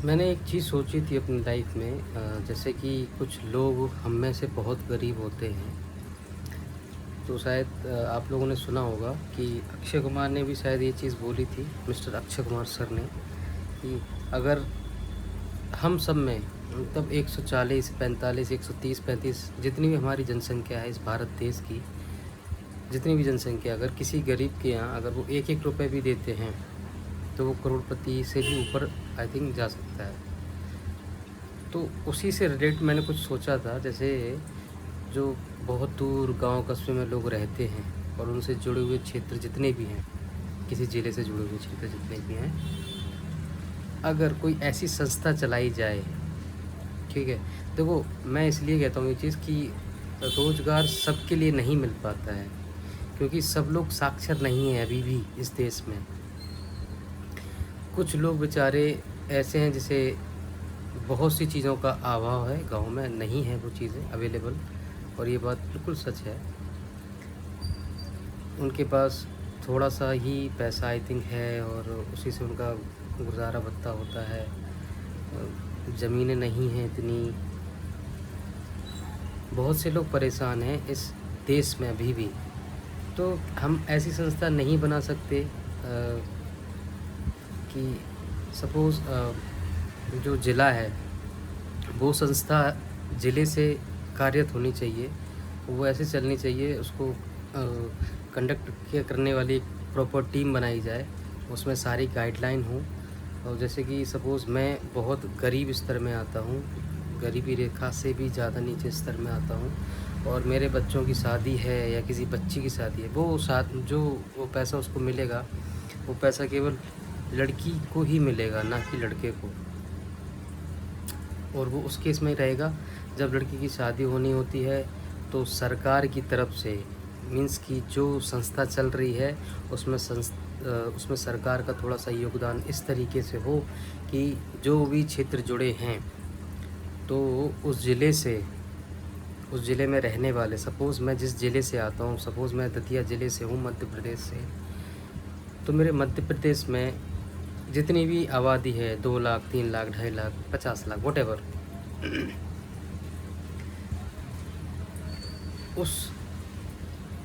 मैंने एक चीज़ सोची थी अपनी लाइफ में, जैसे कि कुछ लोग हम में से बहुत गरीब होते हैं। तो शायद आप लोगों ने सुना होगा कि अक्षय कुमार ने भी शायद ये चीज़ बोली थी, मिस्टर अक्षय कुमार सर ने, कि अगर हम सब में मतलब 140, 45, 130, 35 जितनी भी हमारी जनसंख्या है इस भारत देश की, जितनी भी जनसंख्या, अगर किसी गरीब के यहाँ अगर वो एक एक रुपये भी देते हैं तो वो करोड़पति से भी ऊपर आई थिंक जा सकता है। तो उसी से रिलेट मैंने कुछ सोचा था, जैसे जो बहुत दूर गांव कस्बे में लोग रहते हैं और उनसे जुड़े हुए क्षेत्र जितने भी हैं, किसी ज़िले से जुड़े हुए क्षेत्र जितने भी हैं, अगर कोई ऐसी संस्था चलाई जाए, ठीक है। देखो, मैं इसलिए कहता हूँ ये चीज़ कि रोज़गार सबके लिए नहीं मिल पाता है, क्योंकि सब लोग साक्षर नहीं हैं अभी भी इस देश में। कुछ लोग बेचारे ऐसे हैं जिसे बहुत सी चीज़ों का अभाव है, गाँव में नहीं है वो चीज़ें अवेलेबल, और ये बात बिल्कुल सच है। उनके पास थोड़ा-सा ही पैसा आई थिंक है और उसी से उनका गुज़ारा भत्ता होता है। ज़मीनें नहीं हैं इतनी। बहुत से लोग परेशान हैं इस देश में अभी भी। तो हम ऐसी संस्था नहीं बना सकते कि सपोज़ जो ज़िला है, वो संस्था ज़िले से कार्यरत होनी चाहिए। वो ऐसे चलनी चाहिए, उसको कंडक्ट किया करने वाली एक प्रॉपर टीम बनाई जाए, उसमें सारी गाइडलाइन हो। और जैसे कि सपोज़ मैं बहुत गरीब स्तर में आता हूँ, गरीबी रेखा से भी ज़्यादा नीचे स्तर में आता हूँ, और मेरे बच्चों की शादी है या किसी बच्ची की शादी है, वो पैसा उसको मिलेगा, वो पैसा केवल लड़की को ही मिलेगा, ना कि लड़के को। और वो उस केस में रहेगा जब लड़की की शादी होनी होती है, तो सरकार की तरफ से, मीन्स कि जो संस्था चल रही है उसमें सरकार का थोड़ा सा योगदान इस तरीके से हो कि जो भी क्षेत्र जुड़े हैं, तो उस ज़िले में रहने वाले, सपोज़ मैं जिस ज़िले से आता हूँ, सपोज़ मैं दतिया ज़िले से हूँ मध्य प्रदेश से, तो मेरे मध्य प्रदेश में जितनी भी आबादी है, 2 लाख, 3 लाख, 2.5 लाख, 50 लाख, व्हाटएवर, उस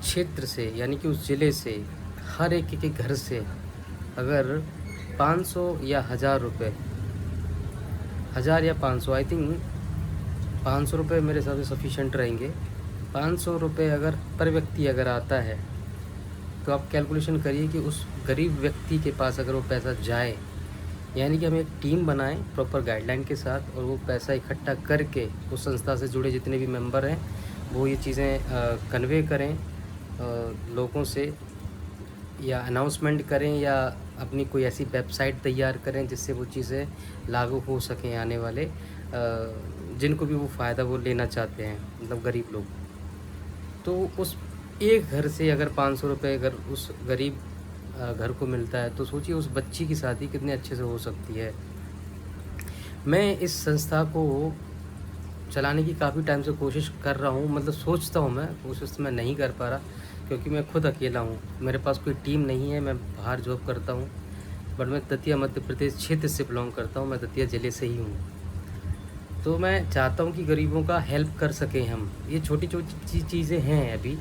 क्षेत्र से यानी कि उस ज़िले से हर एक के घर से अगर 500 या 1000 रुपये, 1000 या 500, आई थिंक 500 रुपये मेरे हिसाब से सफिशेंट रहेंगे। 500 रुपये अगर पर व्यक्ति अगर आता है, तो आप कैलकुलेशन करिए कि उस गरीब व्यक्ति के पास अगर वो पैसा जाए, यानी कि हम एक टीम बनाएं प्रॉपर गाइडलाइन के साथ, और वो पैसा इकट्ठा करके उस संस्था से जुड़े जितने भी मेंबर हैं वो ये चीज़ें कन्वे करें लोगों से, या अनाउंसमेंट करें, या अपनी कोई ऐसी वेबसाइट तैयार करें जिससे वो चीज़ें लागू हो सकें आने वाले जिनको भी वो फ़ायदा वो लेना चाहते हैं, मतलब गरीब लोग। तो उस एक घर से अगर 500 रुपये अगर उस गरीब घर को मिलता है, तो सोचिए उस बच्ची की शादी कितने अच्छे से हो सकती है। मैं इस संस्था को चलाने की काफ़ी टाइम से कोशिश कर रहा हूँ, मतलब सोचता हूँ, मैं कोशिश तो मैं नहीं कर पा रहा, क्योंकि मैं खुद अकेला हूँ, मेरे पास कोई टीम नहीं है, मैं बाहर जॉब करता हूँ। बट मैं दतिया मध्य प्रदेश क्षेत्र से बिलोंग करता हूँ, मैं दतिया ज़िले से ही हूँ। तो मैं चाहता हूँ कि गरीबों का हेल्प कर सकें हम। ये छोटी-छोटी चीज़ें हैं अभी,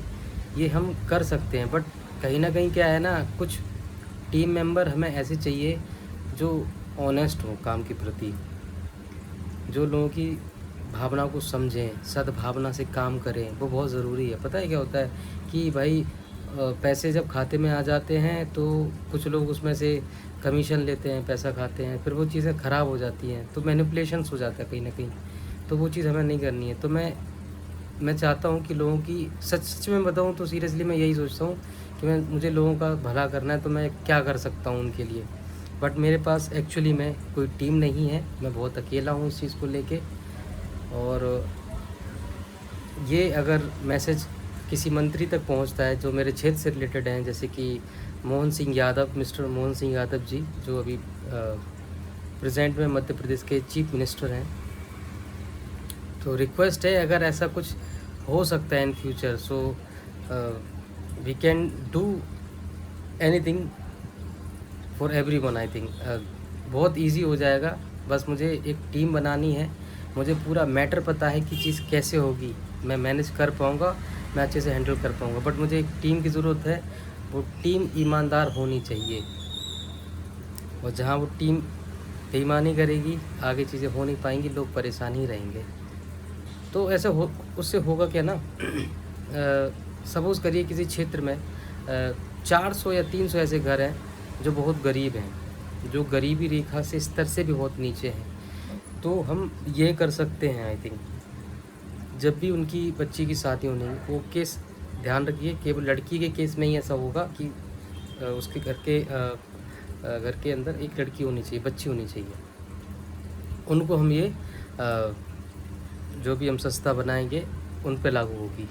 ये हम कर सकते हैं, बट कहीं न कहीं क्या है ना, कुछ टीम मेंबर हमें ऐसे चाहिए जो ऑनेस्ट हों काम के प्रति, जो लोगों की भावना को समझें, सद्भावना से काम करें, वो बहुत ज़रूरी है। पता है क्या होता है कि भाई पैसे जब खाते में आ जाते हैं, तो कुछ लोग उसमें से कमीशन लेते हैं, पैसा खाते हैं, फिर वो चीज़ें ख़राब हो जाती हैं, तो मैनिपुलेशंस हो जाता है कहीं न कहीं। तो वो चीज़ हमें नहीं करनी है। तो मैं चाहता हूँ कि लोगों की सच में बताऊँ तो सीरियसली मैं यही सोचता हूँ कि मुझे लोगों का भला करना है, तो मैं क्या कर सकता हूँ उनके लिए। बट मेरे पास एक्चुअली में कोई टीम नहीं है, मैं बहुत अकेला हूँ इस चीज़ को लेके। और ये अगर मैसेज किसी मंत्री तक पहुंचता है जो मेरे क्षेत्र से रिलेटेड हैं, जैसे कि मोहन सिंह यादव, मिस्टर मोहन सिंह यादव जी, जो अभी प्रेजेंट में मध्य प्रदेश के चीफ मिनिस्टर हैं, तो रिक्वेस्ट है अगर ऐसा कुछ हो सकता है in future, so we can do anything for everyone. I think बहुत इजी हो जाएगा बस मुझे एक टीम बनानी है, मुझे पूरा मैटर पता है कि चीज़ कैसे होगी, मैं मैनेज कर पाऊँगा, मैं अच्छे से हैंडल कर पाऊँगा। बट मुझे एक टीम की ज़रूरत है, वो टीम ईमानदार होनी चाहिए, और जहाँ वो टीम बेईमानी करेगी, आगे चीज़ें हो नहीं पाएँगी, लोग परेशान ही रहेंगे। तो ऐसे हो उससे होगा क्या ना सपोज़ करिए किसी क्षेत्र में 400 या 300 ऐसे घर हैं जो बहुत गरीब हैं, जो गरीबी रेखा से स्तर से भी बहुत नीचे हैं। तो हम ये कर सकते हैं, आई थिंक, जब भी उनकी बच्ची की शादी होनी है, वो केस ध्यान रखिए केवल लड़की के केस में ही ऐसा होगा कि उसके घर के अंदर एक लड़की होनी चाहिए, बच्ची होनी चाहिए। उनको हम ये जो भी हम सस्ता बनाएंगे उन पे लागू होगी।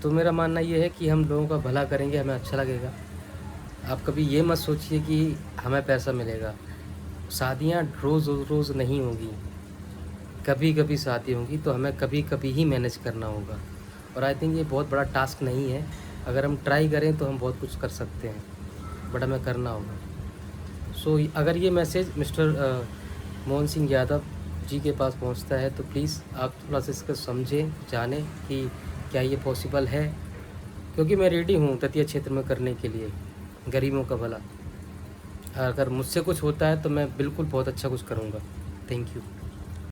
तो मेरा मानना ये है कि हम लोगों का भला करेंगे, हमें अच्छा लगेगा। आप कभी ये मत सोचिए कि हमें पैसा मिलेगा। शादियाँ रोज़ रोज़ नहीं होगी, कभी कभी शादी होगी, तो हमें कभी कभी ही मैनेज करना होगा। और आई थिंक ये बहुत बड़ा टास्क नहीं है, अगर हम ट्राई करें तो हम बहुत कुछ कर सकते हैं, बट हमें करना होगा। सो अगर ये मैसेज मिस्टर मोहन सिंह यादव जी के पास पहुंचता है तो प्लीज़ आप थोड़ा सा इसको समझें, जानें कि क्या ये पॉसिबल है, क्योंकि मैं रेडी हूँ तटीय क्षेत्र में करने के लिए गरीबों का भला। अगर मुझसे कुछ होता है तो मैं बिल्कुल बहुत अच्छा कुछ करूँगा। Thank you.